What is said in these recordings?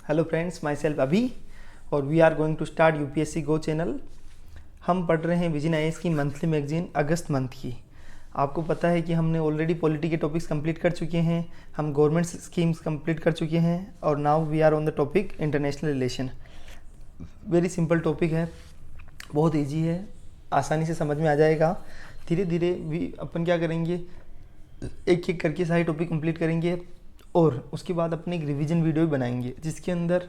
Hello friends, my self अभी और we are going to start UPSC go channel. हम पढ़ रहे हैं विजन आईएएस की मंथली मैगजीन अगस्त मंथ की। आपको पता है कि हमने ऑलरेडी पॉलिटी के टॉपिक्स कंप्लीट कर चुके हैं, हम गवर्नमेंट स्कीम्स कंप्लीट कर चुके हैं और now we are on the topic international relation. Very simple topic है, बहुत ईजी है, आसानी से समझ में आ जाएगा। धीरे धीरे भी अपन क्या करेंगे, एक एक करके सारे टॉपिक कंप्लीट करेंगे और उसके बाद अपने एक रिवीजन वीडियो भी बनाएंगे जिसके अंदर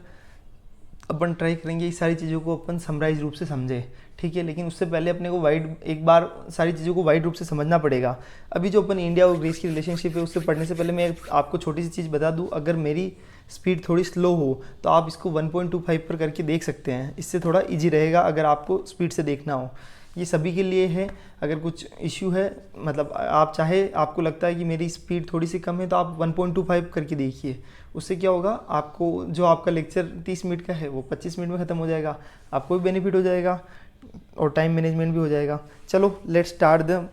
अपन ट्राई करेंगे इस सारी चीज़ों को अपन समराइज रूप से समझे। ठीक है, लेकिन उससे पहले अपने को एक बार सारी चीज़ों को वाइड रूप से समझना पड़ेगा। अभी जो अपन इंडिया और ग्रीस की रिलेशनशिप है उससे पढ़ने से पहले मैं आपको छोटी सी चीज़ बता दूं, अगर मेरी स्पीड थोड़ी स्लो हो तो आप इसको 1.25 पर करके देख सकते हैं, इससे थोड़ा ईजी रहेगा अगर आपको स्पीड से देखना हो। ये सभी के लिए है। अगर कुछ इश्यू है, मतलब आप चाहे, आपको लगता है कि मेरी स्पीड थोड़ी सी कम है तो आप 1.25 करके देखिए। उससे क्या होगा, आपको जो आपका लेक्चर 30 मिनट का है वो 25 मिनट में ख़त्म हो जाएगा, आपको भी बेनिफिट हो जाएगा और टाइम मैनेजमेंट भी हो जाएगा। चलो लेट्स स्टार्ट द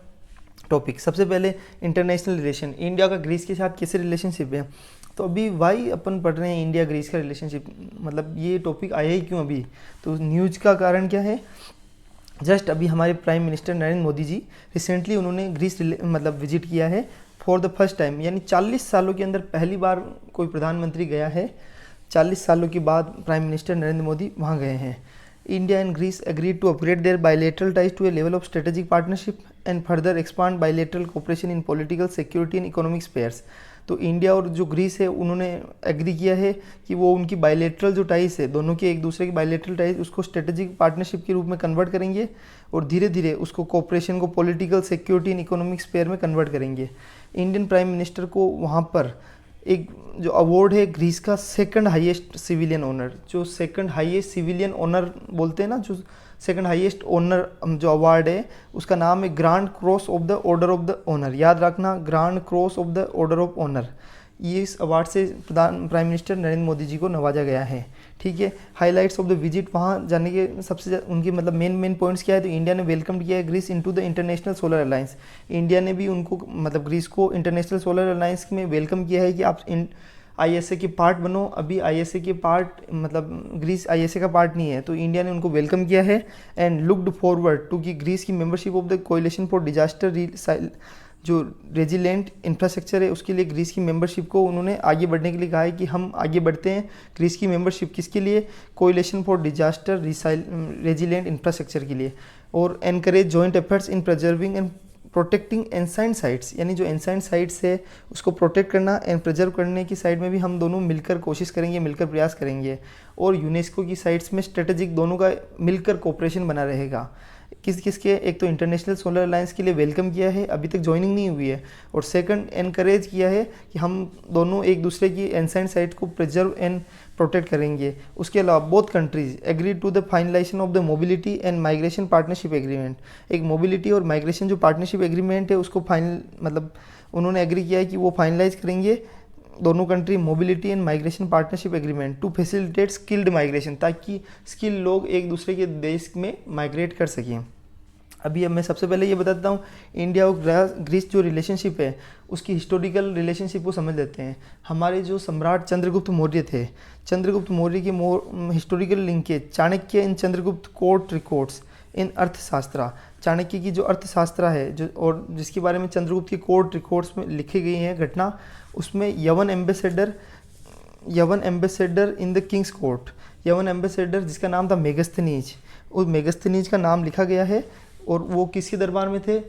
टॉपिक। सबसे पहले इंटरनेशनल रिलेशन, इंडिया का ग्रीस के साथ कैसे रिलेशनशिप है। तो अभी वाई अपन पढ़ रहे हैं इंडिया ग्रीस का रिलेशनशिप, मतलब ये टॉपिक आया ही क्यों अभी, तो न्यूज़ का कारण क्या है। जस्ट अभी हमारे prime minister Narendra Modi ji recently उन्होंने ग्रीस मतलब विजिट किया है फॉर द फर्स्ट टाइम, यानी 40 सालों के अंदर पहली बार कोई प्रधानमंत्री गया है। 40 सालों के बाद प्राइम मिनिस्टर नरेंद्र मोदी वहाँ गए हैं। India and Greece agreed to upgrade their bilateral ties to a level of strategic partnership and further expand bilateral cooperation in political, security and economic spheres. तो इंडिया और जो ग्रीस है उन्होंने एग्री किया है कि वो उनकी बायलैटरल जो टाइज है, दोनों के एक दूसरे की बायलैटरल टाइज, उसको स्ट्रेटेजिक पार्टनरशिप के रूप में कन्वर्ट करेंगे और धीरे धीरे उसको कोऑपरेशन को political, security and economic sphere में कन्वर्ट करेंगे। इंडियन प्राइम मिनिस्टर को वहाँ पर एक जो अवार्ड है ग्रीस का सेकंड हाईएस्ट सिविलियन ऑनर, जो सेकंड हाईएस्ट सिविलियन ऑनर बोलते हैं ना, जो सेकंड हाईएस्ट ऑनर जो अवार्ड है उसका नाम है grand cross of the order of the honour. याद रखना, grand cross of the order of honour. ये इस अवार्ड से प्राइम मिनिस्टर नरेंद्र मोदी जी को नवाजा गया है। ठीक है, हाइलाइट्स ऑफ द विजिट, वहाँ जाने के सबसे उनके मतलब मेन पॉइंट्स क्या है। तो इंडिया ने वेलकम किया है Greece into the international solar alliance. India ने भी उनको मतलब ग्रीस को इंटरनेशनल सोलर अलायंस में वेलकम किया है कि आप आईएसए के पार्ट बनो। अभी आईएसए के पार्ट मतलब ग्रीस आईएसए का पार्ट नहीं है, तो इंडिया ने उनको वेलकम किया है एंड लुक्ड फॉरवर्ड टू की ग्रीस की membership of the कोalition for disaster, जो रेजिलेंट इंफ्रास्ट्रक्चर है उसके लिए ग्रीस की मेंबरशिप को उन्होंने आगे बढ़ने के लिए कहा है कि हम आगे बढ़ते हैं। ग्रीस की मेंबरशिप किसके लिए, कोalition फॉर डिजास्टर रेजिलेंट इंफ्रास्ट्रक्चर के लिए। और encourage joint efforts in preserving and protecting ancient sites, यानी जो एंसाइंट साइट्स है उसको प्रोटेक्ट करना एंड प्रिजर्व करने की साइड में भी हम दोनों मिलकर कोशिश करेंगे, मिलकर प्रयास करेंगे। और यूनेस्को की साइट्स में स्ट्रेटेजिक दोनों का मिलकर कोऑपरेशन बना रहेगा। किसके, एक तो इंटरनेशनल सोलर अलायंस के लिए वेलकम किया है, अभी तक ज्वाइनिंग नहीं हुई है, और सेकंड एनकरेज किया है कि हम दोनों एक दूसरे की एंसाइंट साइट को प्रिजर्व एंड प्रोटेक्ट करेंगे। उसके अलावा both countries agree to the finalisation of the mobility and migration partnership agreement. एक मोबिलिटी और माइग्रेशन जो पार्टनरशिप एग्रीमेंट है उसको फाइनल मतलब उन्होंने एग्री किया है कि वो फाइनलाइज करेंगे दोनों country mobility and migration partnership agreement to facilitate skilled migration, ताकि स्किल लोग एक दूसरे के देश में माइग्रेट कर सकें। अभी अब मैं सबसे पहले ये बताता हूँ इंडिया और ग्रीस जो रिलेशनशिप है उसकी हिस्टोरिकल रिलेशनशिप को समझ लेते हैं। हमारे जो सम्राट चंद्रगुप्त मौर्य थे, चंद्रगुप्त मौर्य के historical linkage Chanakya in Chandragupta court records in अर्थशास्त्र। चाणक्य की जो अर्थशास्त्र है जो और जिसके बारे में चंद्रगुप्त की कोर्ट रिकॉर्ड्स में लिखी गई है घटना, उसमें यवन ambassador in the Kings court, यवन एम्बेसडर जिसका नाम था मेगस्थनीज, उस मेगस्थनीज का नाम लिखा गया है। और वो किसके दरबार में थे,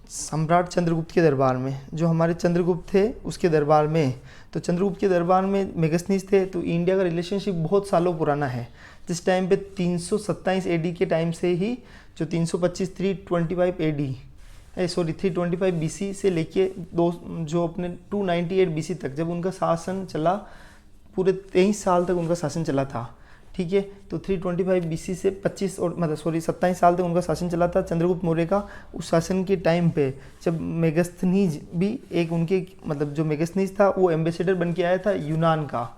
सम्राट चंद्रगुप्त के दरबार में, जो हमारे चंद्रगुप्त थे उसके दरबार में। तो चंद्रगुप्त के दरबार में मेगस्थनीज थे। तो इंडिया का रिलेशनशिप बहुत सालों पुराना है। जिस टाइम पे 327 एडी के टाइम से ही, जो 325 बीसी से लेके जो अपने 298 बीसी तक, जब उनका शासन चला, पूरे 23 साल तक उनका शासन चला था। ठीक है, तो 325 बीसी से 27 साल तक उनका शासन चला था चंद्रगुप्त मौर्य का। उस शासन के टाइम पे जब मेगस्थनीज भी एक उनके मतलब जो मेगस्थनीज था वो एम्बेसडर बन के आया था यूनान का,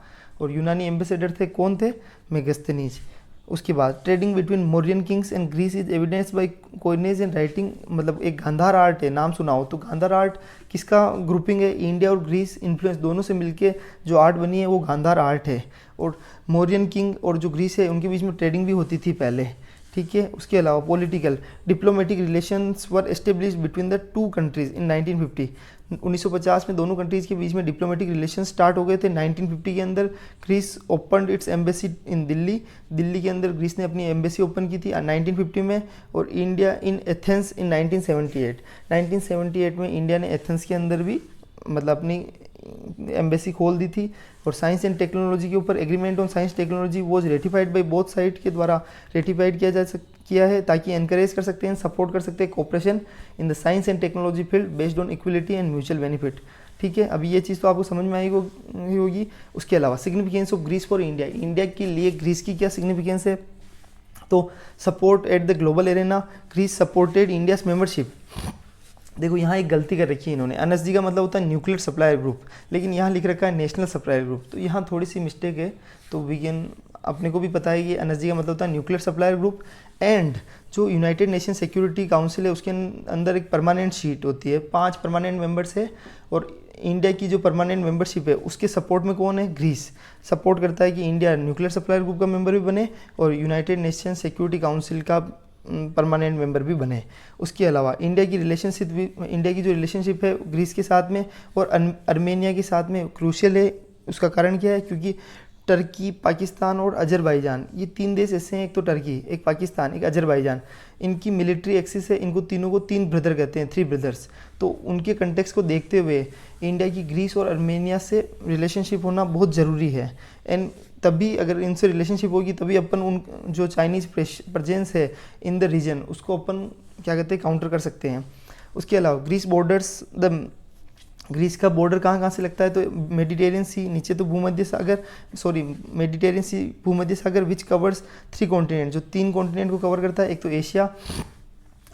और यूनानी एम्बेसडर थे, कौन थे, मेगस्थनीज। उसके बाद trading between Mauryan kings and Greece is evidence by coinage and writing, मतलब एक गांधार आर्ट है, नाम सुना हो तो। गांधार आर्ट किसका ग्रुपिंग है? इंडिया और ग्रीस इन्फ्लुएंस दोनों से मिलके जो आर्ट बनी है वो गांधार आर्ट है। और मोरियन किंग और जो ग्रीस है उनके बीच में ट्रेडिंग भी होती थी पहले, ठीक है। उसके अलावा political diplomatic relations were establish between the two countries in 1950। 1950 में दोनों कंट्रीज़ के बीच में डिप्लोमेटिक रिलेशन स्टार्ट हो गए थे। 1950 के अंदर Greece opened its embassy in Delhi, Delhi के अंदर ग्रीस ने अपनी एम्बेसी ओपन की थी 1950 में। और इंडिया इन एथेंस इन 1978। 1978 में इंडिया ने एथेंस के अंदर भी मतलब अपनी एम्बेसी खोल दी थी। और साइंस एंड टेक्नोलॉजी के ऊपर agreement on science technology was ratified by both side के द्वारा रेटिफाइड किया है, ताकि एनकरेज कर सकते हैं, सपोर्ट कर सकते हैं cooperation in the science and technology field based on equality and mutual benefit, ठीक है। अभी ये चीज़ तो आपको समझ में आई होगी। उसके अलावा significance of Greece for India, India के लिए ग्रीस की क्या सिग्निफिकेंस है? तो support at the global arena, Greece supported India's membership. देखो यहाँ एक गलती कर रखी है इन्होंने, एनएसजी का मतलब होता है न्यूक्लियर सप्लायर ग्रुप, लेकिन यहाँ लिख रखा है नेशनल सप्लायर ग्रुप, तो यहाँ थोड़ी सी मिस्टेक है। तो वी कैन, अपने को भी पता है कि एनएसजी का मतलब होता है न्यूक्लियर सप्लायर ग्रुप। एंड जो यूनाइटेड नेशन सिक्योरिटी काउंसिल है उसके अंदर एक परमानेंट सीट होती है, 5 परमानेंट मेंबर्स है। और इंडिया की जो परमानेंट मेंबरशिप है उसके सपोर्ट में कौन है? ग्रीस सपोर्ट करता है कि इंडिया न्यूक्लियर सप्लायर ग्रुप का मेंबर भी बने और यूनाइटेड नेशन सिक्योरिटी काउंसिल का परमानेंट मेंबर भी बने। उसके अलावा इंडिया की जो रिलेशनशिप है ग्रीस के साथ में और अर्मेनिया के साथ में क्रूशियल है। उसका कारण क्या है? क्योंकि टर्की, पाकिस्तान और अजरबैजान, ये 3 देश ऐसे हैं, एक तो टर्की, एक पाकिस्तान, एक अजरबैजान, इनकी मिलिट्री एक्सिस है, इनको तीनों को 3 ब्रदर कहते हैं, 3 ब्रदर्स। तो उनके कंटेक्स्ट को देखते हुए इंडिया की ग्रीस और अर्मेनिया से रिलेशनशिप होना बहुत ज़रूरी है। एंड तभी अगर इनसे रिलेशनशिप होगी तभी अपन उन जो चाइनीज़ प्रेजेंस है इन द रीजन उसको अपन क्या कहते हैं काउंटर कर सकते हैं। उसके अलावा ग्रीस का बॉर्डर कहाँ से लगता है? तो मेडिटेरियन सी, नीचे तो मेडिटेरियन सी भूमध्य सागर विच कवर्स 3 कॉन्टिनेंट, जो 3 कॉन्टिनेंट को कवर करता है, एक तो Asia,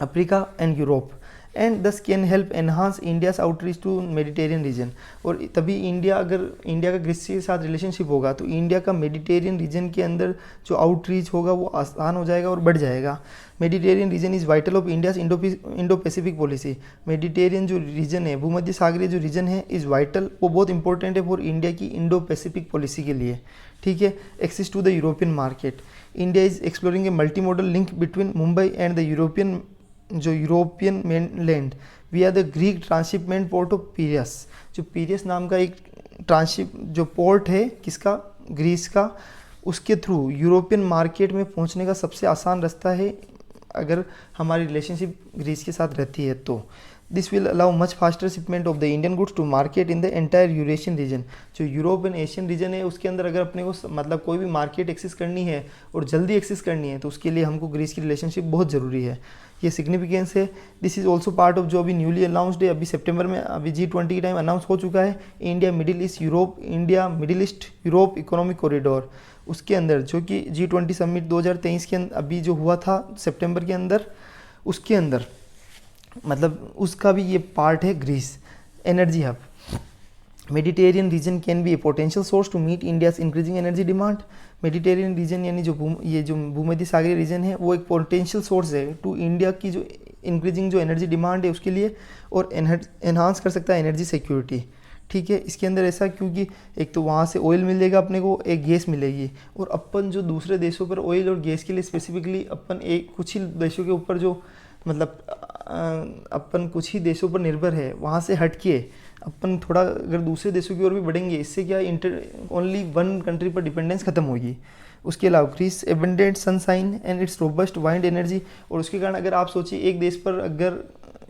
Africa and Europe. And this can help enhance India's outreach to Mediterranean region. और तभी इंडिया का ग्रीस के साथ रिलेशनशिप होगा तो इंडिया का मेडिटेरियन रीजन के अंदर जो आउटरीच होगा वो आसान हो जाएगा और बढ़ जाएगा। Mediterranean region is vital of India's Indo Pacific policy. Mediterranean जो रीजन है, भूमध्य सागरीय जो रीजन है, इज़ वाइटल, वो बहुत इंपॉर्टेंट है फॉर इंडिया की इंडो पैसिफिक पॉलिसी के लिए, ठीक है। Access to the European market, India is exploring a multi modal link between Mumbai and the European mainland via the Greek transshipment port of Piraeus. जो Piraeus नाम का एक जो पोर्ट है किसका? ग्रीस का, उसके थ्रू यूरोपियन मार्केट में पहुंचने का सबसे आसान रास्ता है अगर हमारी रिलेशनशिप ग्रीस के साथ रहती है तो। This will allow much faster shipment of the Indian goods to market in the entire Eurasian region. जो यूरोप एंड एशियन रीजन है उसके अंदर अगर अपने को मतलब कोई भी मार्केट एक्सेस करनी है और जल्दी एक्सेस करनी है तो उसके लिए हमको ग्रीस की रिलेशनशिप बहुत ज़रूरी है। ये सिग्निफिकेंस है। This is also part of जो अभी न्यूली अनाउंसड है, अभी सितंबर में अभी G20 के टाइम अनाउंस हो चुका है, India middle east Europe economic corridor. उसके अंदर जो कि G20 समिट 2023 के अंदर अभी जो हुआ था सितंबर के अंदर, उसके अंदर मतलब उसका भी ये पार्ट है Greece. Energy hub, Mediterranean region can be a potential source to meet India's increasing energy demand. Mediterranean region यानी जो भूमध्य सागरीय रीजन है वो एक पोटेंशियल सोर्स है टू इंडिया की जो इंक्रीजिंग जो एनर्जी डिमांड है उसके लिए, और एनहांस कर सकता है एनर्जी सिक्योरिटी, ठीक है। इसके अंदर ऐसा क्योंकि एक तो वहाँ से ऑयल मिलेगा अपने को, एक गैस मिलेगी, और अपन जो दूसरे देशों पर ऑयल और गैस के लिए स्पेसिफिकली अपन कुछ ही देशों के ऊपर जो मतलब अपन कुछ ही देशों पर निर्भर है, वहाँ से हटके अपन थोड़ा अगर दूसरे देशों की ओर भी बढ़ेंगे, इससे क्या ओनली वन कंट्री पर डिपेंडेंस खत्म होगी। उसके अलावा Greece abundant sunshine and its robust wind energy, और उसके कारण अगर आप सोचिए एक देश पर अगर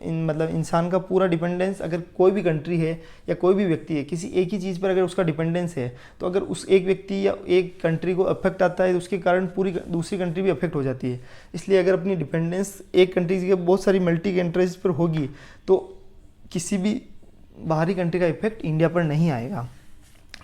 मतलब इंसान का पूरा डिपेंडेंस, अगर कोई भी कंट्री है या कोई भी व्यक्ति है किसी एक ही चीज़ पर अगर उसका डिपेंडेंस है, तो अगर उस एक व्यक्ति या एक कंट्री को अफेक्ट आता है तो उसके कारण पूरी दूसरी कंट्री भी अफेक्ट हो जाती है। इसलिए अगर अपनी डिपेंडेंस एक कंट्री की बहुत सारी मल्टी कंट्रीज पर होगी तो किसी भी बाहरी कंट्री का इफेक्ट इंडिया पर नहीं आएगा।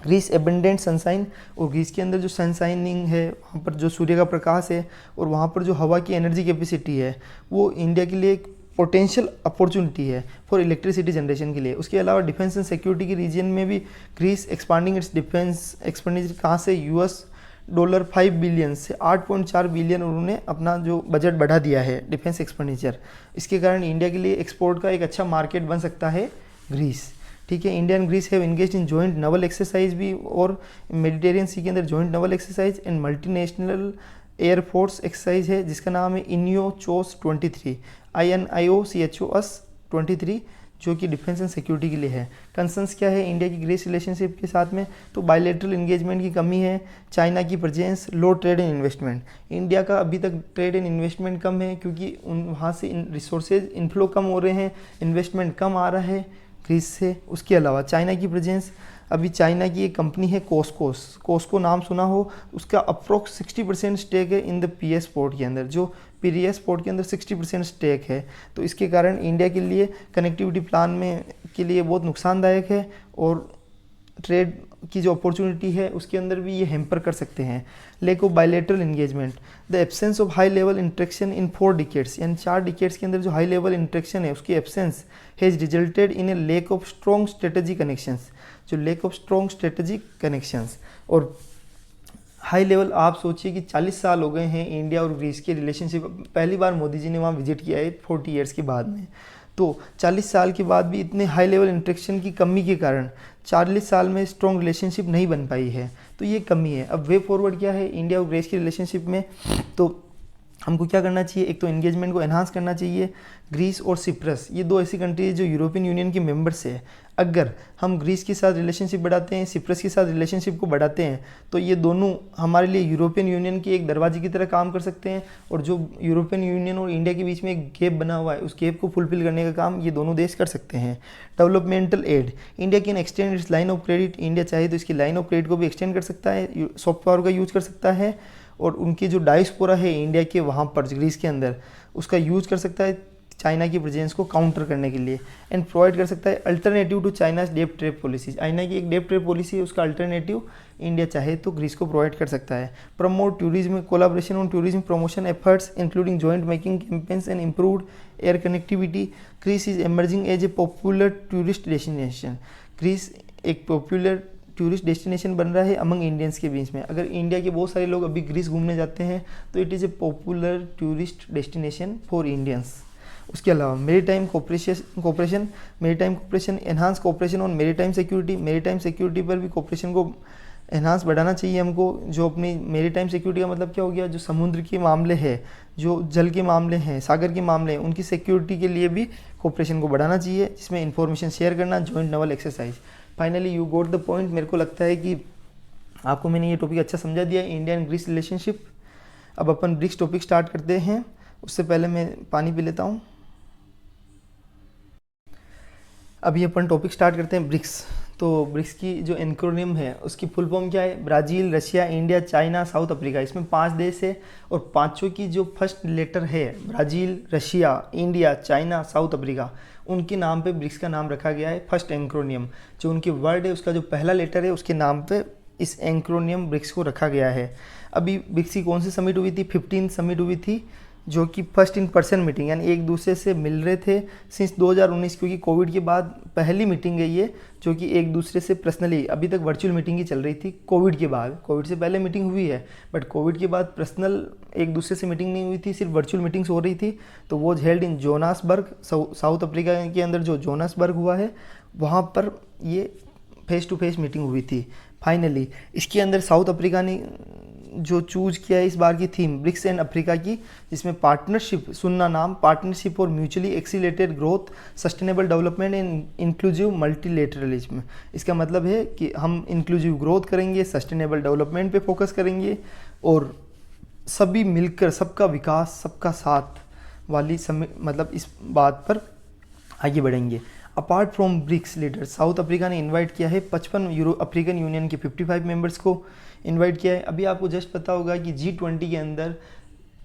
ग्रीस एबंडेंट सनशाइन, और ग्रीस के अंदर जो सनशाइनिंग है वहाँ पर जो सूर्य का प्रकाश है और वहाँ पर जो हवा की एनर्जी कैपेसिटी है वो इंडिया के लिए एक पोटेंशियल अपॉर्चुनिटी है फॉर इलेक्ट्रिसिटी जनरेशन के लिए। उसके अलावा डिफेंस एंड सिक्योरिटी के रीजन में भी Greece expanding its defence expenditure, कहाँ से? यूएस $5 बिलियन से 8.4 बिलियन उन्होंने अपना जो बजट बढ़ा दिया है डिफेंस एक्सपेंडिचर। इसके कारण इंडिया के लिए एक्सपोर्ट का एक अच्छा मार्केट बन सकता है ग्रीस। ठीक है, India and Greece have engaged in joint naval exercise भी, और मेडिटेरियन सी के अंदर joint naval exercise and multinational air force exercise है जिसका नाम है INIOCHOS 23, INIOCHOS 23, जो कि डिफेंस एंड सिक्योरिटी के लिए है। कंसर्न्स क्या है इंडिया की ग्रीस रिलेशनशिप के साथ में? तो बायलैटरल इंगेजमेंट की कमी है, चाइना की presence, low trade and investment. India का अभी तक ट्रेड एंड इन्वेस्टमेंट कम है क्योंकि वहाँ से रिसोर्सेज इनफ्लो कम हो रहे हैं, इन्वेस्टमेंट कम आ रहा है ग्रीस से। उसके अलावा चाइना की प्रेजेंस, अभी चाइना की एक कंपनी है कोस्को नाम सुना हो, उसका अप्रोक्स 60% स्टेक है इन द PS पोर्ट के अंदर, जो PS पोर्ट के अंदर 60% स्टेक है। तो इसके कारण इंडिया के लिए कनेक्टिविटी प्लान में के लिए बहुत नुकसानदायक है, और ट्रेड की जो अपॉर्चुनिटी है उसके अंदर भी ये हैम्पर कर सकते हैं। Lack of bilateral engagement, the absence of high level interaction in 4 decades, यानी 4 डिकेड्स के अंदर जो हाई लेवल इंटरेक्शन है उसकी absence has resulted in a lack of strong strategic connections, जो lack of strong strategic connections. और high level, आप सोचिए कि 40 साल हो गए हैं इंडिया और ग्रीस के रिलेशनशिप, पहली बार मोदी जी ने वहाँ विजिट किया है 40 ईयर्स के बाद में, तो 40 साल के बाद भी इतने हाई लेवल इंटरेक्शन की कमी के कारण 40 साल में स्ट्रॉन्ग रिलेशनशिप नहीं बन पाई है, तो ये कमी है। अब वे फॉरवर्ड क्या है इंडिया और ग्रीस की रिलेशनशिप में? तो हमको क्या करना चाहिए? एक तो एंगेजमेंट को एनहांस करना चाहिए। ग्रीस और सिप्रस, ये 2 ऐसी कंट्रीज जो यूरोपियन यूनियन के मेंबर्स है, अगर हम ग्रीस के साथ रिलेशनशिप बढ़ाते हैं, सिप्रस के साथ रिलेशनशिप को बढ़ाते हैं, तो ये दोनों हमारे लिए यूरोपियन यूनियन के एक दरवाजे की तरह काम कर सकते हैं, और जो यूरोपियन यूनियन और इंडिया के बीच में एक गैप बना हुआ है उस गैप को फुलफिल करने का काम ये दोनों देश कर सकते हैं। Developmental aid, India can extend its line of credit, India चाहे तो इसकी लाइन ऑफ क्रेडिट को भी एक्सटेंड कर सकता है, सॉफ्ट पावर का यूज़ कर सकता है, और उनकी जो डायस्पोरा है इंडिया के वहाँ पर ग्रीस के अंदर, उसका यूज़ कर सकता है चाइना की प्रेजेंस को काउंटर करने के लिए, एंड प्रोवाइड कर सकता है अल्टरनेटिव टू चाइनाज डेब्ट ट्रेड पॉलिसी। चाइना की एक डेब्ट ट्रेड पॉलिसी है, उसका अल्टरनेटिव इंडिया चाहे तो ग्रीस को प्रोवाइड कर सकता है। Promote tourism, collaboration on tourism promotion efforts including joint making campaigns and improved air connectivity. Greece is emerging as a popular tourist destination, Greece एक पॉपुलर टूरिस्ट डेस्टिनेशन बन रहा है अमंग इंडियंस के बीच में। अगर इंडिया के बहुत सारे लोग अभी ग्रीस घूमने जाते हैं तो it is a popular tourist destination for Indians. उसके अलावा maritime cooperation, enhance cooperation on maritime security पर भी कोऑपरेशन को एनहांस बढ़ाना चाहिए हमको। जो अपनी मेरीटाइम सिक्योरिटी का मतलब क्या हो गया? जो समुद्र के मामले हैं, जो जल के मामले हैं, सागर के मामले हैं, उनकी सिक्योरिटी के लिए भी कोऑपरेशन को बढ़ाना चाहिए, जिसमें इंफॉर्मेशन शेयर करना, joint naval exercise. Finally you got the point. मेरे को लगता है कि आपको मैंने ये टॉपिक अच्छा समझा दिया, इंडिया एंड ग्रीस रिलेशनशिप। अब अपन ब्रिक्स टॉपिक स्टार्ट करते हैं, उससे पहले मैं पानी पी लेता हूँ। अभी अपन टॉपिक स्टार्ट करते हैं ब्रिक्स। तो ब्रिक्स की जो एनक्रोनियम है उसकी फुल फॉर्म क्या है? Brazil, Russia, India, China, south Africa. इसमें 5 देश है और पांचों की जो फर्स्ट लेटर है, Brazil, Russia, India, China, south Africa, उनके नाम पे ब्रिक्स का नाम रखा गया है। फर्स्ट एनक्रोनियम जो उनकी वर्ड है उसका जो पहला लेटर है उसके नाम पे इस एनक्रोनियम ब्रिक्स को रखा गया है। अभी ब्रिक्स की कौन सी समिट हुई थी? 15 समिट हुई थी, जो कि फर्स्ट इन पर्सन मीटिंग, यानी एक दूसरे से मिल रहे थे सिंस 2019, क्योंकि कोविड के बाद पहली मीटिंग है ये, जो कि एक दूसरे से पर्सनली, अभी तक वर्चुअल मीटिंग ही चल रही थी कोविड के बाद। कोविड से पहले मीटिंग हुई है, बट कोविड के बाद पर्सनल एक दूसरे से मीटिंग नहीं हुई थी, सिर्फ वर्चुअल मीटिंग्स हो रही थी। तो वो हेल्ड इन जोनासबर्ग, साउथ अफ्रीका के अंदर जो जोनासबर्ग हुआ है वहाँ पर ये फेस टू फेस मीटिंग हुई थी। फाइनली इसके अंदर साउथ अफ्रीका ने जो चूज किया है इस बार की थीम ब्रिक्स एंड अफ्रीका की, जिसमें पार्टनरशिप, सुनना नाम, पार्टनरशिप और mutually accelerated growth, sustainable development and inclusive multilateralism. इसका मतलब है कि हम इंक्लूसिव ग्रोथ करेंगे, सस्टेनेबल डेवलपमेंट पे फोकस करेंगे और सभी मिलकर सबका विकास, सबका साथ वाली मतलब इस बात पर आगे बढ़ेंगे। Apart from BRICS leader, South Africa ने इनवाइट किया है 55 अफ्रीकन यूनियन के 55 मेंबर्स को इनवाइट किया है। अभी आपको जस्ट पता होगा कि G20 के अंदर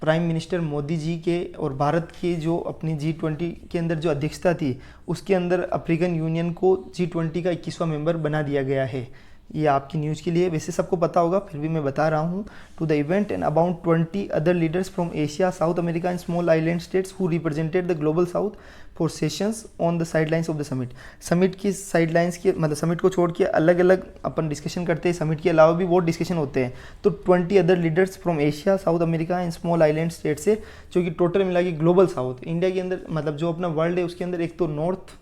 प्राइम मिनिस्टर मोदी जी के और भारत के जो अपनी G20 के अंदर जो अध्यक्षता थी, उसके अंदर अफ्रीकन यूनियन को G20 का 21वां मेंबर बना दिया गया है। ये आपकी न्यूज़ के लिए, वैसे सबको पता होगा फिर भी मैं बता रहा हूँ। To the event and about 20 other leaders from Asia, South America and small island states who represented the global south for sessions on the sidelines of the summit. Summit की साइडलाइंस के मतलब समिट को छोड़ के अलग अलग अपन discussion करते हैं, समिट के अलावा भी बहुत डिस्कशन होते हैं। तो 20 other leaders from Asia, South America and small island state से, जो कि टोटल मिला के ग्लोबल साउथ, इंडिया के अंदर मतलब जो अपना वर्ल्ड है उसके अंदर एक तो नॉर्थ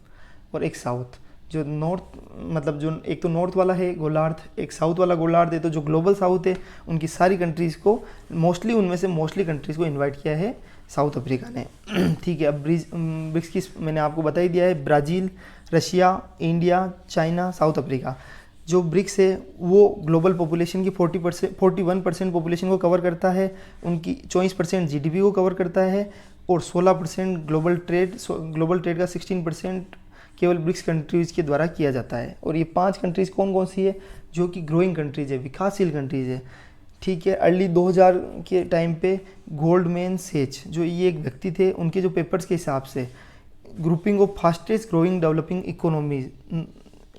और एक साउथ। जो नॉर्थ मतलब जो एक तो नॉर्थ वाला है गोलार्ध, एक साउथ वाला गोलार्ध है, तो जो ग्लोबल साउथ है उनकी सारी कंट्रीज़ को मोस्टली, उनमें से मोस्टली कंट्रीज़ को इनवाइट किया है साउथ अफ्रीका ने। ठीक है, अब ब्रिक्स की मैंने आपको बता ही दिया है, Brazil, Russia, India, China, south Africa. जो ब्रिक्स है वो ग्लोबल पॉपुलेशन की 41% पॉपुलेशन को कवर करता है, उनकी 24% जीडीपी को कवर करता है, और 16% ग्लोबल ट्रेड का 16% केवल ब्रिक्स कंट्रीज़ के द्वारा किया जाता है। और ये 5 कंट्रीज़ कौन कौन सी है, जो कि ग्रोइंग कंट्रीज़ है, विकासशील कंट्रीज़ है। ठीक है, अर्ली 2000 के टाइम पे गोल्डमैन सेच, जो ये एक व्यक्ति थे, उनके जो पेपर्स के हिसाब से grouping of fastest growing developing economies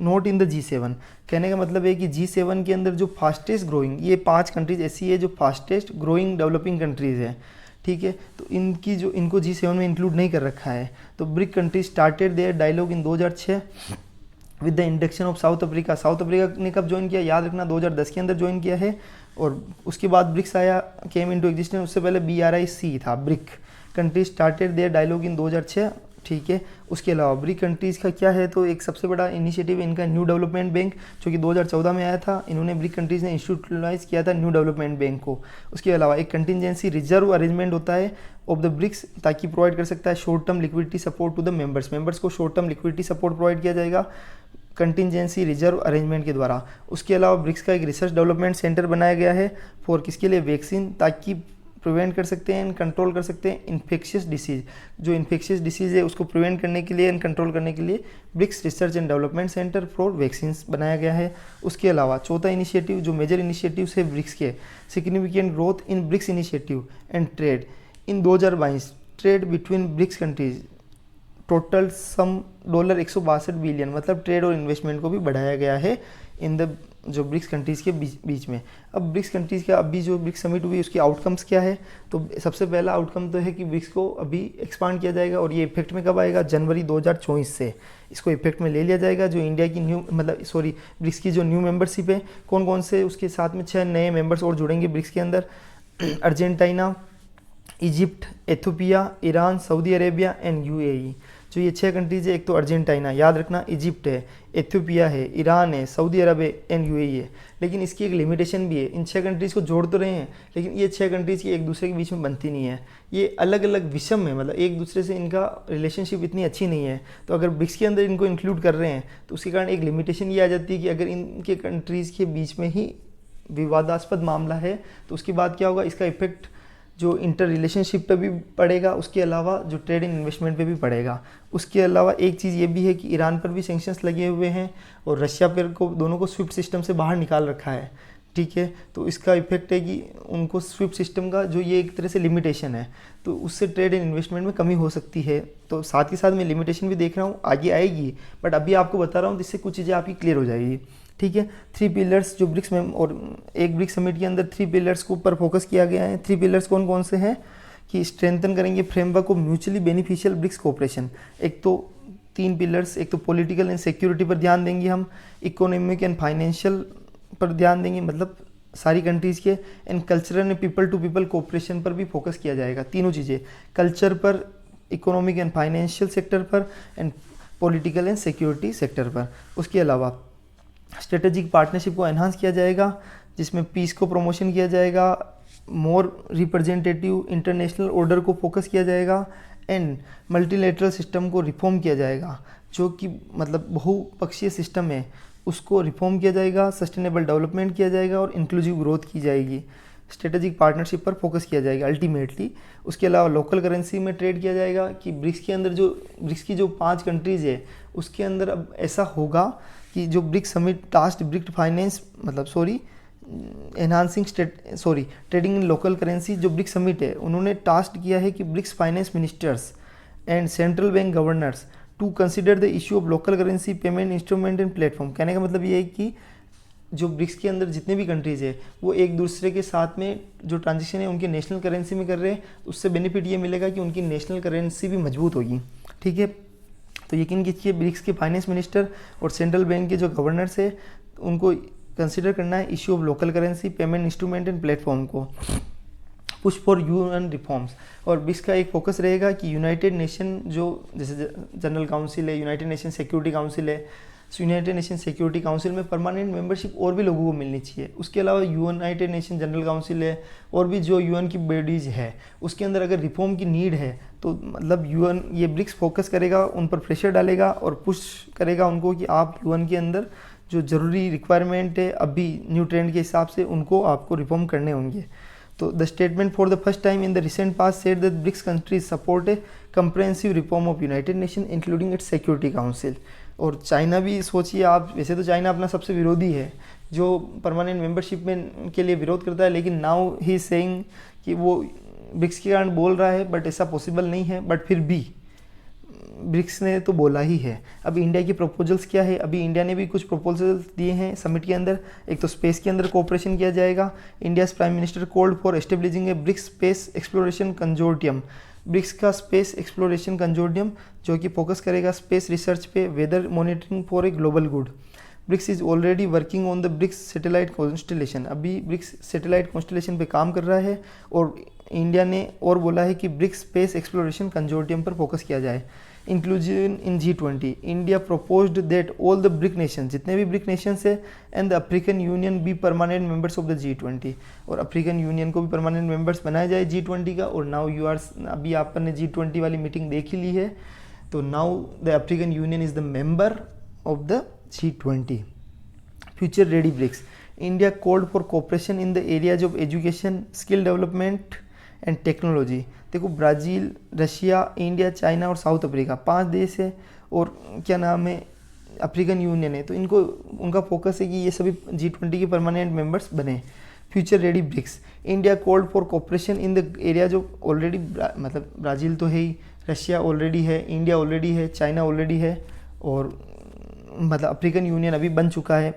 note in the G7। कहने का मतलब है कि G7 के अंदर जो फास्टेस्ट ग्रोइंग, ये 5 कंट्रीज ऐसी है जो फास्टेस्ट ग्रोइंग डेवलपिंग कंट्रीज़ है। ठीक है, तो इनको G7 में इंक्लूड नहीं कर रखा है। तो BRIC countries started their dialogue in 2006 with the induction of South Africa. South Africa ने कब ज्वाइन किया, याद रखना 2010 के अंदर ज्वाइन किया है। और उसके बाद ब्रिक्स आया, केम इनटू एग्जिस्टेंस, उससे पहले BRIC था, BRIC countries started their dialogue in 2006। ठीक है, उसके अलावा ब्रिक कंट्रीज़ का क्या है, तो एक सबसे बड़ा इनिशिएटिव इनका न्यू डेवलपमेंट बैंक, जो कि 2014 में आया था। इन्होंने ब्रिक कंट्रीज़ ने इंस्टीट्यूशनलाइज किया था न्यू डेवलपमेंट बैंक को। उसके अलावा एक कंटिजेंसी रिजर्व अरेंजमेंट होता है ऑफ द ब्रिक्स, ताकि प्रोवाइड कर सकता है short term liquidity support to the members को short term liquidity support provide किया जाएगा कंटिजेंसी रिजर्व अरेंजमेंट के द्वारा। उसके अलावा ब्रिक्स का एक रिसर्च डेवलपमेंट सेंटर बनाया गया है फॉर किसके लिए, वैक्सीन, ताकि प्रिवेंट कर सकते हैं एंड कंट्रोल कर सकते हैं इन्फेक्शियस डिसीज़। जो इन्फेक्शियस डिसीज़ है उसको प्रिवेंट करने के लिए एंड कंट्रोल करने के लिए BRICS research and development centre for vaccine बनाया गया है। उसके अलावा चौथा इनिशिएटिव, जो मेजर इनिशिएटिव्स है ब्रिक्स के, significant growth in BRICS initiative and trade in 2022, trade between BRICS countries total sum $162 billion, मतलब ट्रेड और इन्वेस्टमेंट को भी बढ़ाया गया है इन द जो ब्रिक्स कंट्रीज़ के बीच में। अब ब्रिक्स कंट्रीज़ का अभी जो ब्रिक्स समिट हुई उसकी आउटकम्स क्या है, तो सबसे पहला आउटकम तो है कि ब्रिक्स को अभी एक्सपांड किया जाएगा, और ये इफेक्ट में कब आएगा, जनवरी 2024 से इसको इफेक्ट में ले लिया जाएगा। जो इंडिया की ब्रिक्स की जो न्यू मेंबरशिप है, कौन कौन से, उसके साथ में 6 नए मेंबर्स और जुड़ेंगे ब्रिक्स के अंदर, Argentina, Egypt, Ethiopia, Iran, Saudi Arabia and UAE। जो ये 6 कंट्रीज है, एक तो अर्जेंटीना, याद रखना, इजिप्ट है, एथियोपिया है, ईरान है, सऊदी अरब है एंड UAE है। लेकिन इसकी एक लिमिटेशन भी है, इन 6 कंट्रीज़ को जोड़ तो रहे हैं लेकिन ये 6 कंट्रीज़ की एक दूसरे के बीच में बनती नहीं है, ये अलग अलग विषम है, मतलब एक दूसरे से इनका रिलेशनशिप इतनी अच्छी नहीं है। तो अगर ब्रिक्स के अंदर इनको इंक्लूड कर रहे हैं तो उसके कारण एक लिमिटेशन ये आ जाती है कि अगर इनके कंट्रीज़ के बीच में ही विवादास्पद मामला है तो उसके बाद क्या होगा, इसका इफेक्ट जो इंटर रिलेशनशिप पे भी पड़ेगा, उसके अलावा जो ट्रेड इन इन्वेस्टमेंट पे भी पड़ेगा। उसके अलावा एक चीज़ ये भी है कि ईरान पर भी सैंक्शंस लगे हुए हैं और रशिया पर को दोनों को स्विफ्ट सिस्टम से बाहर निकाल रखा है। ठीक है, तो इसका इफेक्ट है कि उनको स्विफ्ट सिस्टम का जो ये एक तरह से लिमिटेशन है, तो उससे ट्रेड एंड इन्वेस्टमेंट में कमी हो सकती है। तो साथ ही साथ मैं लिमिटेशन भी देख रहा हूँ, आगे आएगी, बट अभी आपको बता रहा हूँ जिससे कुछ चीज़ें आपकी क्लियर हो जाएगी। ठीक है, 3 पिलर्स जो ब्रिक्स में और एक ब्रिक्स समिट के अंदर 3 पिलर्स के ऊपर फोकस किया गया है। 3 पिलर्स कौन कौन से हैं कि स्ट्रेंथन करेंगे framework of mutually beneficial BRICS cooperation. एक तो 3 पिलर्स, एक तो पॉलिटिकल एंड सिक्योरिटी पर ध्यान देंगे हम, इकोनॉमिक एंड फाइनेंशियल पर ध्यान देंगे, मतलब सारी कंट्रीज़ के, and cultural and people to people cooperation पर भी फोकस किया जाएगा। तीनों चीज़ें, कल्चर पर, इकोनॉमिक एंड फाइनेंशियल सेक्टर पर and political and security sector पर। उसके अलावा स्ट्रेटेजिक पार्टनरशिप को एनहांस किया जाएगा, जिसमें पीस को प्रमोशन किया जाएगा, मोर रिप्रेजेंटेटिव इंटरनेशनल ऑर्डर को फोकस किया जाएगा एंड मल्टीलेटरल सिस्टम को रिफॉर्म किया जाएगा, जो कि मतलब बहुपक्षीय सिस्टम है उसको रिफॉर्म किया जाएगा, सस्टेनेबल डेवलपमेंट किया जाएगा और इंक्लूसिव ग्रोथ की जाएगी। स्ट्रेटेजिक पार्टनरशिप पर फोकस किया जाएगा अल्टीमेटली। उसके अलावा लोकल करेंसी में ट्रेड किया जाएगा कि ब्रिक्स के अंदर जो ब्रिक्स की जो 5 कंट्रीज़ है उसके अंदर अब ऐसा होगा कि जो BRICS summit task BRICS finance trading in local currency, जो ब्रिक्स समिट है उन्होंने टास्क किया है कि BRICS finance ministers and central bank governors to consider the issue of local currency payment instrument and platform. कहने का मतलब ये है कि जो ब्रिक्स के अंदर जितने भी कंट्रीज़ है वो एक दूसरे के साथ में जो ट्रांजेक्शन है उनके नेशनल करेंसी में कर रहे हैं, उससे बेनिफिट ये मिलेगा कि उनकी नेशनल करेंसी भी मजबूत होगी। ठीक है, तो यकीन कीजिए ब्रिक्स के फाइनेंस मिनिस्टर और सेंट्रल बैंक के जो गवर्नर्स है उनको कंसिडर करना है issue of local currency, payment instrument and platform को पुश फॉर यूएन रिफॉर्म्स। और ब्रिक्स का एक फोकस रहेगा कि यूनाइटेड नेशन जो जैसे जनरल काउंसिल है, यूनाइटेड नेशन सिक्योरिटी काउंसिल है, यूनाइटेड नेशन सिक्योरिटी काउंसिल में परमानेंट मेंबरशिप और भी लोगों को मिलनी चाहिए। उसके अलावा यूनाइटेड नेशन जनरल काउंसिल है और भी जो यूएन की बॉडीज़ है उसके अंदर अगर रिफॉर्म की नीड है तो मतलब यूएन ये ब्रिक्स फोकस करेगा, उन पर प्रेशर डालेगा और पुश करेगा उनको कि आप यूएन के अंदर जो ज़रूरी रिक्वायरमेंट है अभी न्यू ट्रेंड के हिसाब से उनको आपको रिफॉर्म करने होंगे। तो the statement for the first time in the recent pass said that BRICS countries support a comprehensive reform of United Nation including its security council. और चाइना भी सोचिए आप, वैसे तो चाइना अपना सबसे विरोधी है जो परमानेंट मेंबरशिप में के लिए विरोध करता है, लेकिन नाउ ही सेइंग कि वो ब्रिक्स के कारण बोल रहा है, बट ऐसा पॉसिबल नहीं है। बट फिर भी ब्रिक्स ने तो बोला ही है। अब इंडिया की प्रपोजल्स क्या है, अभी इंडिया ने भी कुछ प्रपोजल्स दिए हैं समिट के अंदर। एक तो स्पेस के अंदर कोऑपरेशन किया जाएगा। India's prime minister called for establishing a BRICS space exploration consortium. BRICS का स्पेस एक्सप्लोरेशन कंजोर्टियम जो कि फोकस करेगा स्पेस रिसर्च पे, weather monitoring for a global good. BRICS is already working on the BRICS satellite constellation. अभी BRICS satellite constellation पे काम कर रहा है और इंडिया ने और बोला है कि ब्रिक्स स्पेस एक्सप्लोरेशन कंजोर्टियम पर फोकस किया जाए। Inclusion in G20, India proposed that all the BRIC nations, जितने भी BRIC nations है and the African union be permanent members of the G20, और अफ्रीकन यूनियन को भी परमानेंट मेंबर्स बनाया जाए G20 का। और नाउ यू आर, अभी आपने G20 वाली मीटिंग देख ही ली है, तो now the African union is the member of the G20। Future ready BRICS, India called for cooperation in the areas of education, skill development and technology. देखो Brazil, Russia, India, China और South Africa 5 देश है और क्या नाम है African union है, तो इनको उनका फोकस है कि ये सभी G20 के परमानेंट मेंबर्स बने। Future ready BRICS, India called for cooperation in the area जो ऑलरेडी मतलब ब्राज़ील तो है ही, रशिया ऑलरेडी है, इंडिया ऑलरेडी है, चाइना ऑलरेडी है और मतलब अफ्रीकन यूनियन अभी बन चुका है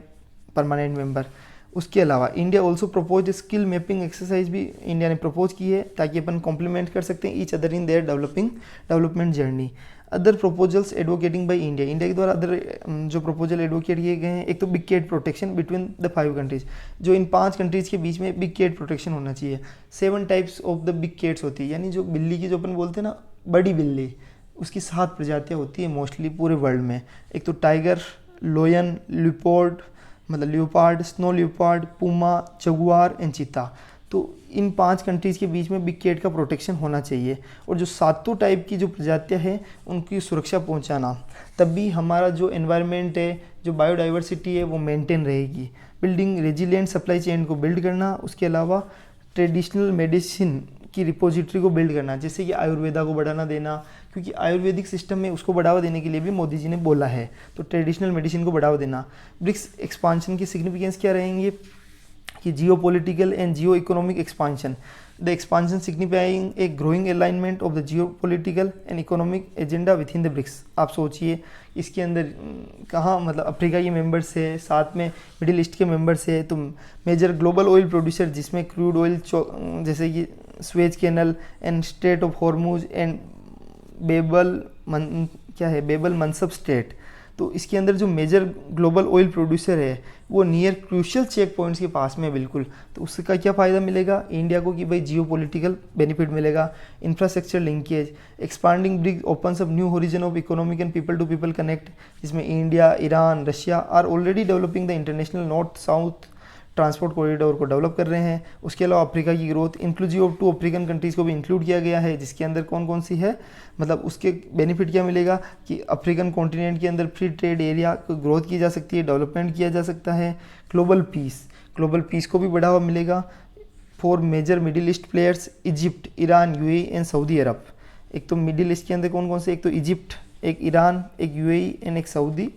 परमानेंट मेंबर। उसके अलावा India also propose skill mapping exercise भी इंडिया ने प्रपोज की है ताकि अपन कॉम्प्लीमेंट कर सकते हैं each other in their development journey. Other proposals advocating by India, India के द्वारा अदर जो प्रपोजल एडवोकेट किए गए हैं, एक तो big cat protection between the 5 countries, जो इन 5 कंट्रीज़ के बीच में बिग केट प्रोटेक्शन होना चाहिए। 7 टाइप्स ऑफ द बिग केट्स होती है, यानी जो बिल्ली की जो अपन बोलते हैं ना बड़ी बिल्ली, उसकी 7 प्रजातियाँ होती है मोस्टली पूरे वर्ल्ड में। एक तो टाइगर, लोयन, लियोपार्ड मतलब leopard, snow leopard, Puma, Jaguar and चीता। तो इन 5 कंट्रीज़ के बीच में बिग केट का प्रोटेक्शन होना चाहिए और जो 7 टाइप की जो प्रजातियां हैं उनकी सुरक्षा पहुंचाना, तभी हमारा जो एनवायरनमेंट है, जो बायोडाइवर्सिटी है वो मेंटेन रहेगी। बिल्डिंग रेजिलिएंट सप्लाई चेन को बिल्ड करना, उसके अलावा ट्रेडिशनल मेडिसिन की रिपोजिटरी को बिल्ड करना, जैसे कि आयुर्वेदा को बढ़ावा देना, क्योंकि आयुर्वेदिक सिस्टम में उसको बढ़ावा देने के लिए भी मोदी जी ने बोला है, तो ट्रेडिशनल मेडिसिन को बढ़ावा देना। ब्रिक्स एक्सपांशन की सिग्निफिकेंस क्या रहेंगे कि geo political and geo economic expansion, the expansion signifying a growing alignment of the geo political and economic agenda within the BRICS. आप सोचिए इसके अंदर कहाँ मतलब अफ्रीका के मेंबर्स है, साथ में मिडिल ईस्ट के मेंबर्स है, तो मेजर ग्लोबल ऑयल प्रोड्यूसर जिसमें क्रूड ऑयल जैसे कि Suez canal and strait of Hormuz and Bab el Mandeb strait, तो इसके अंदर जो मेजर ग्लोबल ऑयल प्रोड्यूसर है वो नियर क्रूशियल चेक पॉइंट्स के पास में बिल्कुल, तो उसका क्या फ़ायदा मिलेगा इंडिया को कि भाई जियो पॉलिटिकल बेनिफिट मिलेगा। Infrastructure linkage, expanding BRICS opens up new horizon of economic and people to people connect, जिसमें India, Iran, Russia are already developing the international north south transport corridor को develop कर रहे हैं। उसके अलावा Africa की growth inclusive of 2 African countries को भी इंक्लूड किया गया है, जिसके अंदर कौन कौन सी है, मतलब उसके बेनिफिट क्या मिलेगा कि अफ्रीकन कॉन्टिनेंट के अंदर फ्री ट्रेड एरिया को ग्रोथ की जा सकती है, डेवलपमेंट किया जा सकता है। ग्लोबल पीस को भी बढ़ावा मिलेगा for major Middle East players, Egypt, Iran, UAE and Saudi Arabia. एक तो मिडिल ईस्ट के अंदर कौन कौन से, एक तो इजिप्ट, एक ईरान, एक यूएई एंड एक सऊदी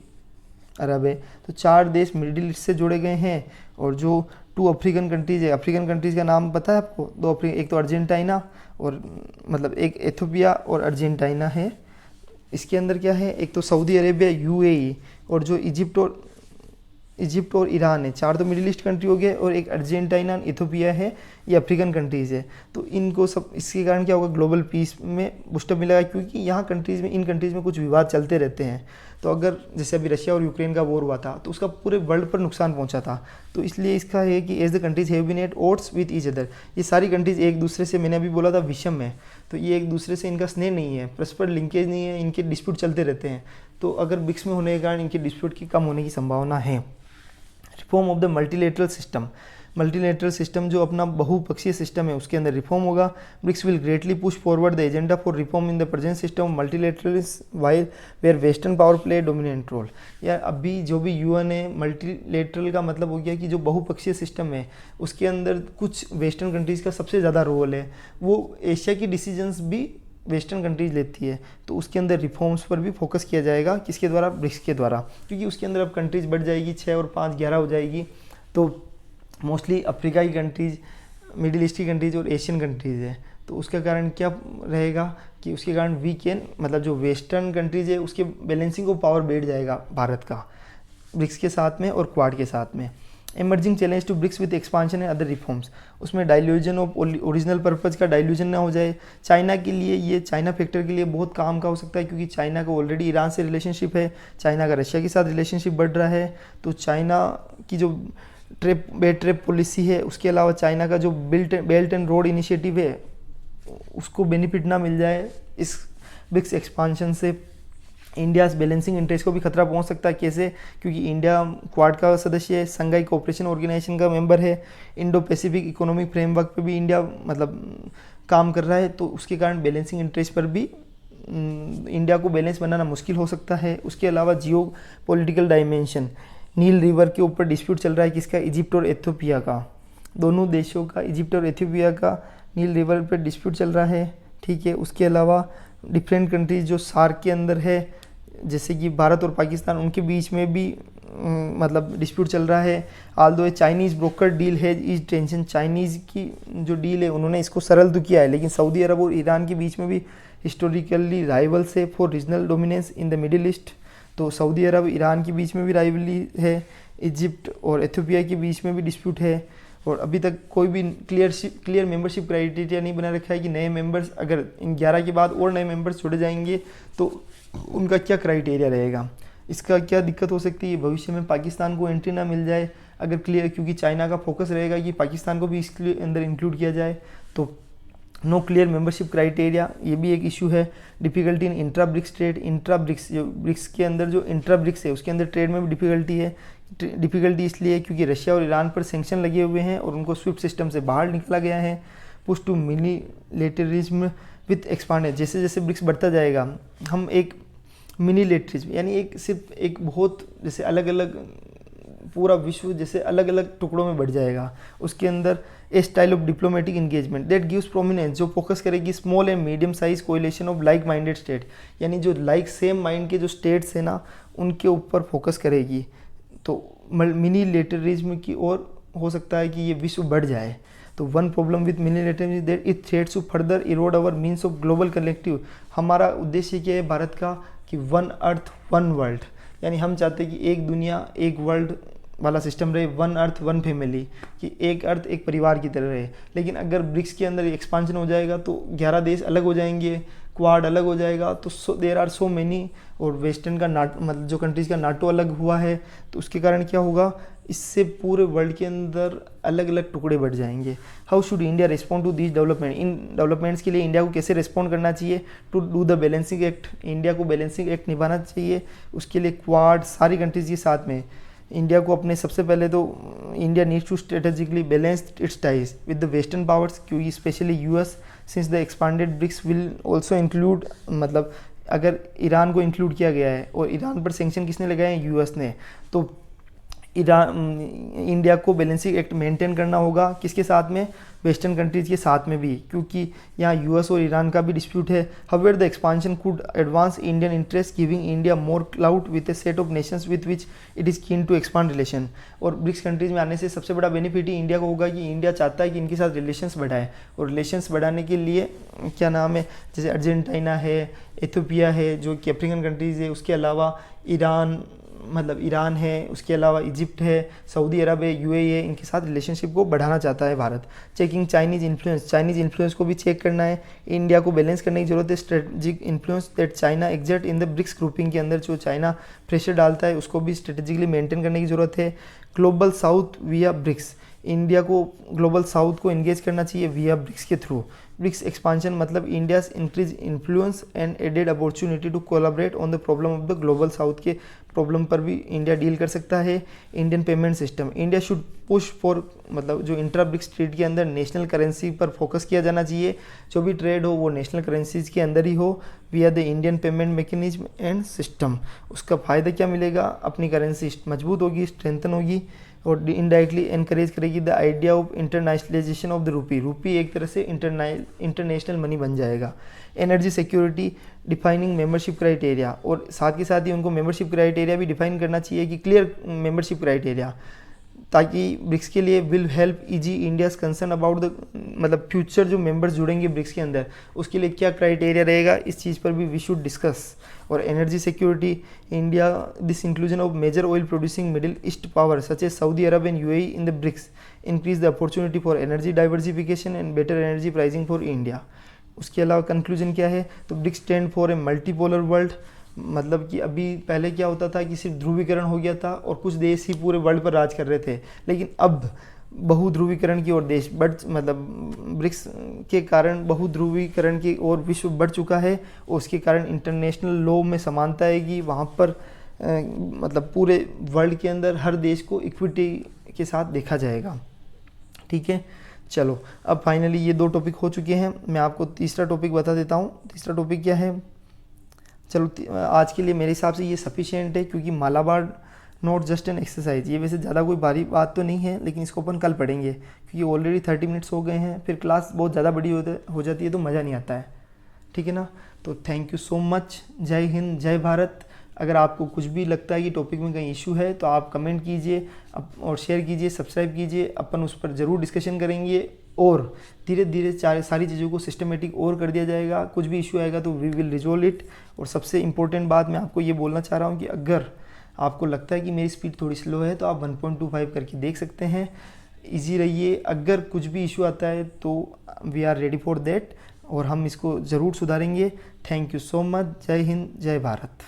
अरब है, तो 4 देश मिडिल ईस्ट से जोड़े गए हैं। और जो 2 अफ्रीकन कंट्रीज़ है, अफ्रीकन कंट्रीज़ का नाम पता है आपको, 2 अफ्रीका, एक तो अर्जेंटीना और मतलब एक एथियोपिया और अर्जेंटीना है। इसके अंदर क्या है, एक तो सऊदी अरेबिया, यूएई, और जो इजिप्ट और इजिप्ट और ईरान है, 4 तो मिडिल ईस्ट कंट्री हो गए, और एक अर्जेंटीना, इथियोपिया है, ये अफ्रीकन कंट्रीज़ है। तो इनको सब, इसके कारण क्या होगा, ग्लोबल पीस में बूस्टअप मिलेगा, क्योंकि यहाँ कंट्रीज़ में, इन कंट्रीज़ में कुछ विवाद चलते रहते हैं। तो अगर जैसे अभी रशिया और यूक्रेन का वॉर हुआ था तो उसका पूरे वर्ल्ड पर नुकसान पहुंचा था। तो इसलिए इसका है कि as the countries have been at odds with each other, ये सारी कंट्रीज एक दूसरे से, मैंने अभी बोला था विषम है, तो ये एक दूसरे से इनका स्नेह नहीं है, परस्पर लिंकेज नहीं है, इनके डिस्प्यूट चलते रहते हैं। तो अगर ब्रिक्स में होने के कारण इनके डिस्प्यूट की कम होने की संभावना है। Reform of the multilateral system, multilateral system जो अपना बहुपक्षीय सिस्टम है उसके अंदर रिफॉर्म होगा। BRICS will greatly push forward the agenda for reform in the present system of multilateralism while where western power play dominant role. या अभी जो भी यूएन है, मल्टीलेटरल का मतलब हो गया कि जो बहुपक्षीय सिस्टम है उसके अंदर कुछ वेस्टर्न कंट्रीज़ का सबसे ज़्यादा रोल है, वो एशिया की डिसीजंस भी वेस्टर्न कंट्रीज लेती है। तो उसके अंदर रिफॉर्म्स पर भी फोकस किया जाएगा, किसके द्वारा, ब्रिक्स के द्वारा, क्योंकि उसके अंदर अब कंट्रीज बढ़ जाएगी, 6 और 5 11 हो जाएगी। तो मोस्टली अफ्रीका की कंट्रीज़, मिडिल ईस्ट की कंट्रीज़ और एशियन कंट्रीज़ है। तो उसका कारण क्या रहेगा कि उसके कारण वी कैन, मतलब जो वेस्टर्न कंट्रीज़ है उसके बैलेंसिंग को पावर बैठ जाएगा भारत का ब्रिक्स के साथ में और क्वाड के साथ में। Emerging challenge to BRICS with expansion and other reforms, उसमें डाइल्यूजन ऑफ ओरिजिनल पर्पज़ का डाइल्यूजन ना हो जाए। चाइना के लिए, ये चाइना फैक्टर के लिए बहुत काम का हो सकता है, क्योंकि चाइना का ऑलरेडी ईरान से रिलेशनशिप है, चाइना का रशिया के साथ रिलेशनशिप बढ़ रहा है। तो चाइना की जो बेल्ट ट्रैप पॉलिसी है, उसके अलावा चाइना का जो बेल्ट एंड रोड इनिशिएटिव है, उसको बेनिफिट ना मिल जाए इस ब्रिक्स एक्सपांशन से। इंडियाज़ बैलेंसिंग इंटरेस्ट को भी खतरा पहुंच सकता है। कैसे? क्योंकि इंडिया क्वाड का सदस्य है, संघाई कोऑपरेशन ऑर्गेनाइजेशन का मेंबर है, इंडो पैसिफिक इकोनॉमिक फ्रेमवर्क पे भी इंडिया मतलब काम कर रहा है। तो उसके कारण बैलेंसिंग इंटरेस्ट पर भी इंडिया को बैलेंस बनाना मुश्किल हो सकता है। उसके अलावा जियो पॉलिटिकल डायमेंशन, नील रिवर के ऊपर डिस्प्यूट चल रहा है, किसका, इजिप्ट और एथियोपिया का, दोनों देशों का, इजिप्ट और एथियोपिया का नील रिवर पर डिस्प्यूट चल रहा है। ठीक है। उसके अलावा डिफरेंट कंट्रीज जो सार्क के अंदर है, जैसे कि भारत और पाकिस्तान, उनके बीच में भी मतलब डिस्प्यूट चल रहा है। आल्दो चाइनीज़ ब्रोकर डील है इस टेंशन, चाइनीज़ की जो डील है उन्होंने इसको सरल तो किया है, लेकिन सऊदी अरब और ईरान के बीच में भी हिस्टोरिकली राइवल्स है for regional dominance in the middle east. तो सऊदी अरब ईरान के बीच में भी राइवली है, इजिप्ट और एथियोपिया के बीच में भी डिस्प्यूट है। और अभी तक कोई भी क्लियर मेंबरशिप क्राइटेरिया नहीं बना रखा है कि नए मेंबर्स, अगर इन 11 के बाद और नए मेंबर्स जुड़े जाएंगे तो उनका क्या क्राइटेरिया रहेगा, इसका क्या दिक्कत हो सकती है। भविष्य में पाकिस्तान को एंट्री ना मिल जाए अगर क्लियर, क्योंकि चाइना का फोकस रहेगा कि पाकिस्तान को भी इसके अंदर इंक्लूड किया जाए। तो नो क्लियर मेंबरशिप क्राइटेरिया, ये भी एक इशू है। Difficulty in intra BRICS trade, intra BRICS जो ब्रिक्स के अंदर जो इंट्रा ब्रिक्स है उसके अंदर ट्रेड में भी डिफिकल्टी है। डिफिकल्टी इसलिए क्योंकि रशिया और ईरान पर सैंक्शन लगे हुए हैं और उनको स्विफ्ट सिस्टम से बाहर निकला गया है। पुश टू मिनीलेटरिज्म विथ एक्सपांडेड, जैसे जैसे ब्रिक्स बढ़ता जाएगा हम एक मिनीलेटरिज्म, यानी एक सिर्फ एक बहुत जैसे अलग अलग पूरा विश्व जैसे अलग अलग टुकड़ों में बढ़ जाएगा। उसके अंदर a style of diplomatic engagement that gives prominence, जो फोकस करेगी small and medium size coalition of like minded state, यानी जो लाइक सेम माइंड के जो स्टेट्स हैं ना उनके ऊपर फोकस करेगी। तो मिनीलेटरिज्म की ओर हो सकता है कि ये विश्व बढ़ जाए। तो one problem with minilateralism is that it threats to further erode our means of global collective. हमारा उद्देश्य क्या है भारत का कि वन अर्थ वन वर्ल्ड, यानी हम चाहते हैं कि एक दुनिया एक वर्ल्ड वाला सिस्टम रहे, वन अर्थ वन फैमिली, कि एक अर्थ एक परिवार की तरह रहे। लेकिन अगर ब्रिक्स के अंदर एक्सपांशन हो जाएगा तो 11 देश अलग हो जाएंगे, क्वाड अलग हो जाएगा, तो देर आर सो मेनी, और वेस्टर्न का मतलब जो कंट्रीज़ का नाटो अलग हुआ है, तो उसके कारण क्या होगा, इससे पूरे वर्ल्ड के अंदर अलग अलग टुकड़े बढ़ जाएंगे। How should India respond to this development, इन डेवलपमेंट्स के लिए इंडिया को कैसे रिस्पॉन्ड करना चाहिए to do the balancing act, India को बैलेंसिंग एक्ट निभाना चाहिए। उसके लिए क्वाड सारी कंट्रीज़ के साथ में इंडिया को अपने सबसे पहले तो India needs to strategically balance its ties with the western powers, क्योंकि specially US since the expanded BRICS will also include, मतलब अगर ईरान को इंक्लूड किया गया है और ईरान पर सैंक्शन किसने लगाए हैं, यूएस ने, तो इंडिया को बैलेंसिंग एक्ट मेंटेन करना होगा, किसके साथ में, वेस्टर्न कंट्रीज़ के साथ में भी, क्योंकि यहाँ यूएस और ईरान का भी डिस्प्यूट है। However the expansion could advance Indian interest, giving India more clout with a set of nations with which it is keen to expand relation. और ब्रिक्स कंट्रीज़ में आने से सबसे बड़ा बेनिफिट ही इंडिया को होगा कि इंडिया चाहता है कि इनके साथ रिलेशंस बढ़ाए, और रिलेशंस बढ़ाने के लिए क्या नाम है, जैसे अर्जेंटीना है, इथियोपिया है जो कि अफ्रीकन कंट्रीज़ है, उसके अलावा ईरान मतलब ईरान है, उसके अलावा इजिप्ट है, सऊदी अरब है, यूएई है, इनके साथ रिलेशनशिप को बढ़ाना चाहता है भारत। चेकिंग चाइनीज़ इन्फ्लुएंस को भी चेक करना है। इंडिया को बैलेंस करने की जरूरत है। Strategic influence that China exert in the BRICS grouping के अंदर जो चाइना प्रेशर डालता है उसको भी स्ट्रेटेजिकली मेंटेन करने की ज़रूरत है। Global south via BRICS, India को ग्लोबल साउथ को एंगेज करना चाहिए विया ब्रिक्स के थ्रू। ब्रिक्स एक्सपांशन मतलब India's increase influence and added opportunity to collaborate on the problem of the global south के प्रॉब्लम पर भी इंडिया डील कर सकता है। Indian payment system, India should push for मतलब जो इंट्रा ब्रिक्स ट्रेड के अंदर नेशनल करेंसी पर फोकस किया जाना चाहिए। जो भी ट्रेड हो वो नेशनल करेंसीज के अंदर ही हो विया the Indian payment mechanism and system. उसका फ़ायदा क्या मिलेगा? अपनी करेंसी मजबूत होगी, स्ट्रेंथन होगी और इनडायरेक्टली एनकरेज करेगी the idea of internationalisation of the rupee एक तरह से इंटरनेशनल मनी बन जाएगा। Energy security, defining membership criteria, और साथ के साथ ही उनको मेंबरशिप क्राइटेरिया भी डिफाइन करना चाहिए कि क्लियर मेंबरशिप क्राइटेरिया, ताकि ब्रिक्स के लिए will help easy India's concern about the मतलब फ्यूचर जो मेंबर्स जुड़ेंगे ब्रिक्स के अंदर उसके लिए क्या क्राइटेरिया रहेगा, इस चीज़ पर भी वी शुड डिस्कस। और energy security, India this inclusion of major oil producing middle east power such as Saudi Arab and UAE in the BRICS increase the opportunity for energy diversification and better energy pricing for India. उसके अलावा conclusion क्या है? तो BRICS stand for a multipolar world, मतलब कि अभी पहले क्या होता था कि सिर्फ ध्रुवीकरण हो गया था और कुछ देश ही पूरे वर्ल्ड पर राज कर रहे थे, लेकिन अब बहुध्रुवीकरण की ओर देश बढ़ मतलब ब्रिक्स के कारण बहुध्रुवीकरण की ओर विश्व बढ़ चुका है और उसके कारण इंटरनेशनल लॉ में समानता आएगी। वहाँ पर मतलब पूरे वर्ल्ड के अंदर हर देश को इक्विटी के साथ देखा जाएगा। ठीक है, चलो अब फाइनली ये 2 टॉपिक हो चुके हैं। मैं आपको तीसरा टॉपिक बता देता हूँ। तीसरा टॉपिक क्या है? चलो आज के लिए मेरे हिसाब से ये सफिशिएंट है, क्योंकि Malabar not just an exercise, ये वैसे ज़्यादा कोई भारी बात तो नहीं है, लेकिन इसको अपन कल पढ़ेंगे क्योंकि ऑलरेडी 30 मिनट्स हो गए हैं। फिर क्लास बहुत ज़्यादा बड़ी हो जाती है तो मज़ा नहीं आता है। ठीक है ना? तो थैंक यू सो मच। जय हिंद, जय भारत। अगर आपको कुछ भी लगता है कि टॉपिक में कहीं इशू है तो आप कमेंट कीजिए और शेयर कीजिए, सब्सक्राइब कीजिए। अपन उस पर ज़रूर डिस्कशन करेंगे और धीरे धीरे सारी चीज़ों को सिस्टमेटिक और कर दिया जाएगा। कुछ भी इशू आएगा तो वी विल रिजोल्व इट। और सबसे इम्पोर्टेंट बात मैं आपको ये बोलना चाह रहा हूँ कि अगर आपको लगता है कि मेरी स्पीड थोड़ी स्लो है तो आप 1.25 करके देख सकते हैं। इजी रहिए। अगर कुछ भी इशू आता है तो we are ready for that और हम इसको ज़रूर सुधारेंगे। Thank you so much. जय हिंद, जय भारत।